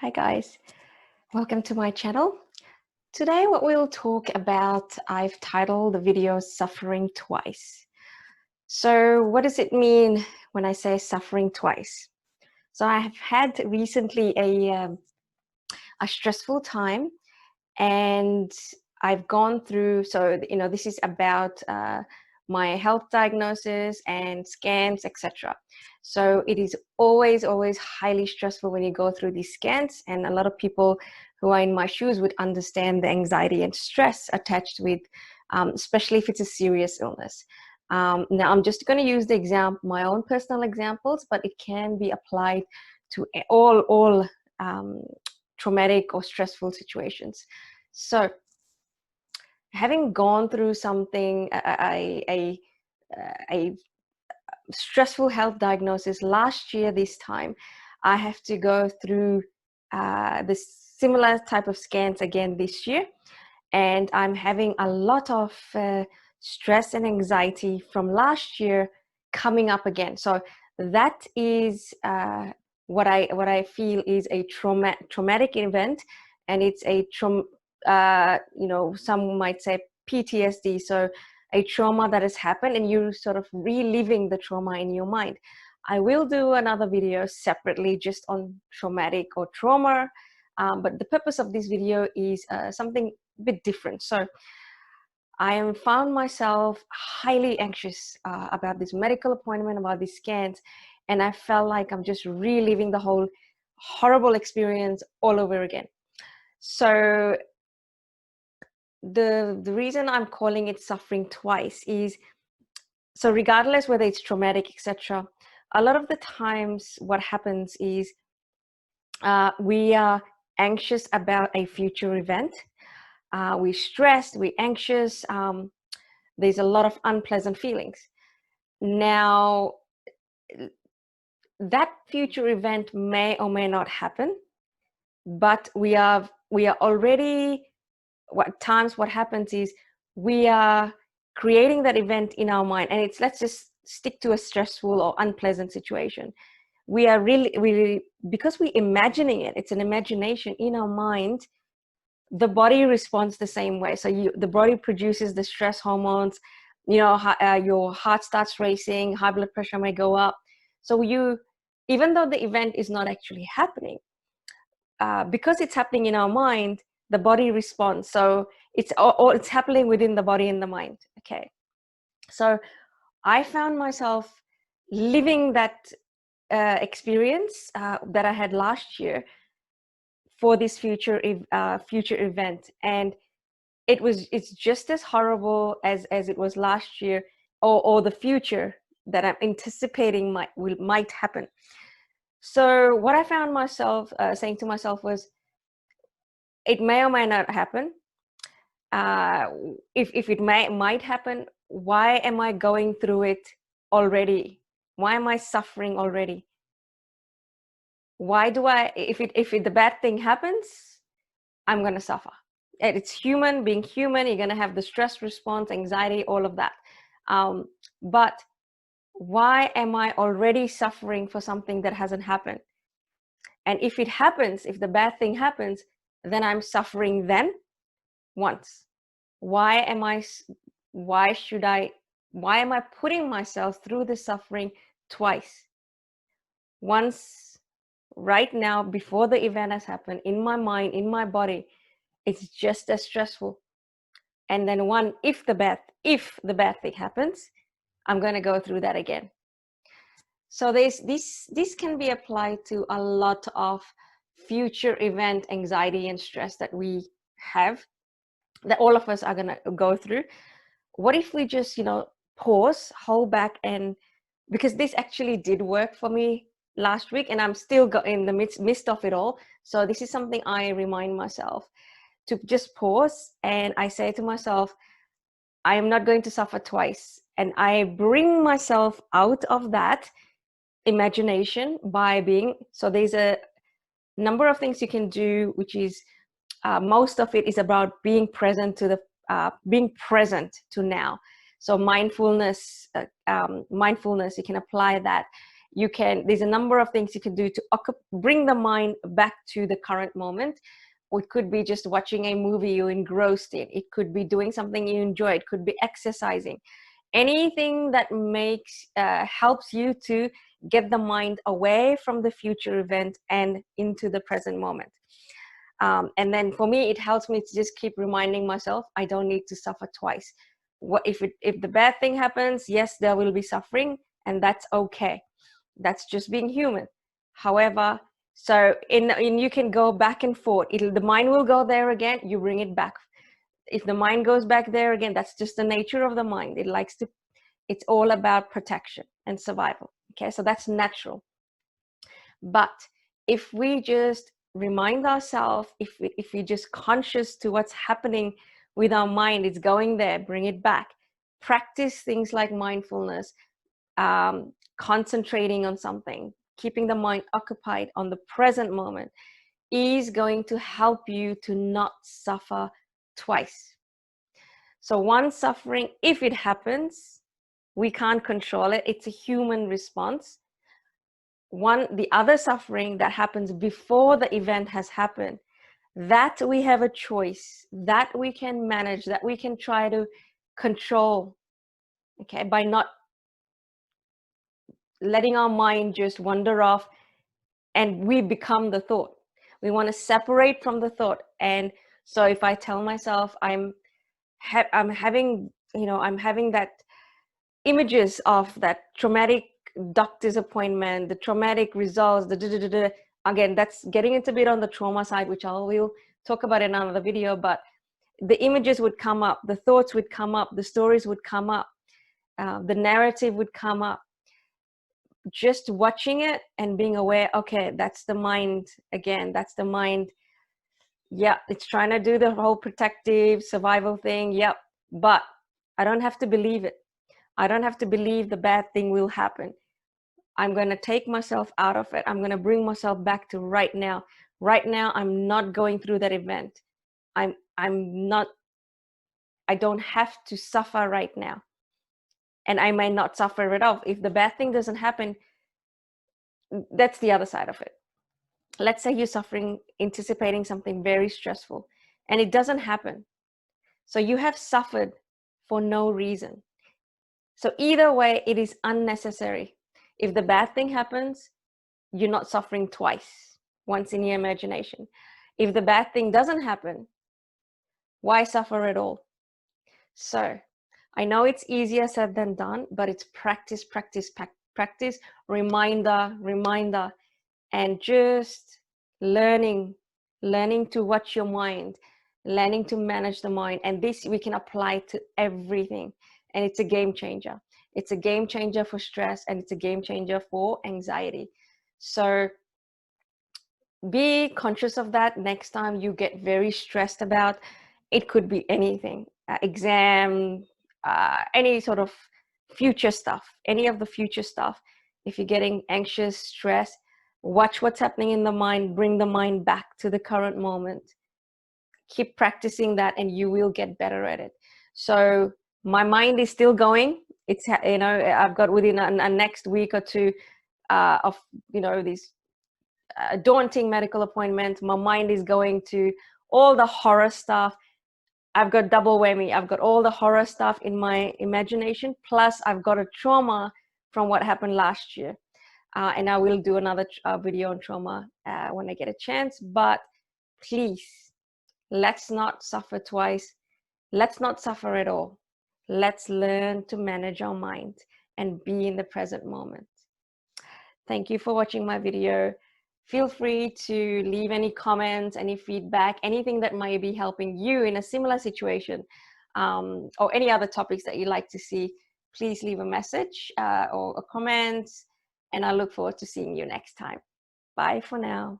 Hi guys, welcome to my channel. Today what we'll talk about, I've titled the video Suffering Twice. So what does it mean when I say suffering twice? So I have had recently a stressful time, and I've gone through, this is about my health diagnosis and scans, etc. So it is always highly stressful when you go through these scans, and a lot of people who are in my shoes would understand the anxiety and stress attached with, especially if it's a serious illness. Now I'm just going to use my own personal examples, but it can be applied to all traumatic or stressful situations. So having gone through something, a stressful health diagnosis last year, this time I have to go through this similar type of scans again this year, and I'm having a lot of stress and anxiety from last year coming up again. So that is what I feel is a traumatic event, and it's a some might say PTSD. So a trauma that has happened, and you're sort of reliving the trauma in your mind. I will do another video separately just on traumatic or trauma, but the purpose of this video is something a bit different. So I am found myself highly anxious about this medical appointment, about these scans, and I felt like I'm just reliving the whole horrible experience all over again. So the reason I'm calling it suffering twice is, so regardless whether it's traumatic, etc., a lot of the times what happens is we are anxious about a future event. We're stressed, we're anxious. There's a lot of unpleasant feelings. Now, that future event may or may not happen, but we are already, what happens is we are creating that event in our mind, and let's just stick to a stressful or unpleasant situation. We are really, because we're imagining it, it's an imagination in our mind, the body responds the same way. So the body produces the stress hormones, your heart starts racing, high blood pressure may go up. So even though the event is not actually happening, because it's happening in our mind, the body responds. So it's happening within the body and the mind. Okay. So I found myself living that experience that I had last year for this future event, and it's just as horrible as it was last year, or the future that I'm anticipating might happen. So what I found myself saying to myself was, it may or may not happen. If it might happen, why am I going through it already? Why am I suffering already? Why do if the bad thing happens, I'm going to suffer. It's human. Being human, you're going to have the stress response, anxiety, all of that. But why am I already suffering for something that hasn't happened? And if it happens, if the bad thing happens, then I'm suffering then once. Why am I putting myself through the suffering twice? Once right now, before the event has happened, in my mind, in my body, it's just as stressful. And then if the bad thing happens, I'm going to go through that again. So this can be applied to a lot of future event anxiety and stress that we have, that all of us are going to go through. What if we just, pause, hold back, and because this actually did work for me last week, and I'm still in the midst of it all. So this is something I remind myself to just pause, and I say to myself, I am not going to suffer twice. And I bring myself out of that imagination by so there's a number of things you can do, which is most of it is about being present to now. So mindfulness, you can apply that. there's a number of things you can do to bring the mind back to the current moment. It could be just watching a movie you're engrossed in. It could be doing something you enjoy. It could be exercising. Anything that helps you to get the mind away from the future event and into the present moment. And then for me, it helps me to just keep reminding myself, I don't need to suffer twice. What if the bad thing happens? Yes, there will be suffering, and that's okay. That's just being human. However, so you can go back and forth. The mind will go there again. You bring it back. If the mind goes back there again, that's just the nature of the mind. It's all about protection and survival. Okay, so that's natural. But if we just remind ourselves, if we just conscious to what's happening with our mind, it's going there, bring it back. Practice things like mindfulness, concentrating on something, keeping the mind occupied on the present moment is going to help you to not suffer twice. So one suffering, if it happens, we can't control it. It's a human response. The other suffering that happens before the event has happened, that we have a choice, that we can manage, that we can try to control, okay, by not letting our mind just wander off and we become the thought. We want to separate from the thought. And so if I tell myself I'm having that images of that traumatic doctor's appointment, the traumatic results, again, that's getting into a bit on the trauma side, which I will talk about in another video, but the images would come up, the thoughts would come up, the stories would come up, the narrative would come up. Just watching it and being aware, okay, that's the mind again, that's the mind. Yeah, it's trying to do the whole protective survival thing. Yep. But I don't have to believe it. I don't have to believe the bad thing will happen. I'm going to take myself out of it. I'm going to bring myself back to right now. Right now, I'm not going through that event. I don't have to suffer right now. And I may not suffer at all. If the bad thing doesn't happen, that's the other side of it. Let's say you're suffering, anticipating something very stressful, and it doesn't happen. So you have suffered for no reason. So either way, it is unnecessary. If the bad thing happens, you're not suffering twice, once in your imagination. If the bad thing doesn't happen, why suffer at all? So I know it's easier said than done, but it's practice, reminder, and just learning to watch your mind, learning to manage the mind. And this we can apply to everything. And it's a game changer. It's a game changer for stress, and it's a game changer for anxiety. So be conscious of that next time you get very stressed about. It could be anything, exam, any sort of future stuff, any of the future stuff. If you're getting anxious, stressed, watch what's happening in the mind, bring the mind back to the current moment. Keep practicing that and you will get better at it. So my mind is still going. It's, I've got within a next week or two of, these daunting medical appointments. My mind is going to all the horror stuff. I've got double whammy. I've got all the horror stuff in my imagination, plus I've got a trauma from what happened last year. And I will do another video on trauma when I get a chance. But please, let's not suffer twice. Let's not suffer at all. Let's learn to manage our mind and be in the present moment. Thank you for watching my video. Feel free to leave any comments, any feedback, anything that might be helping you in a similar situation, or any other topics that you'd like to see. Please leave a message or a comment, and I look forward to seeing you next time. Bye for now.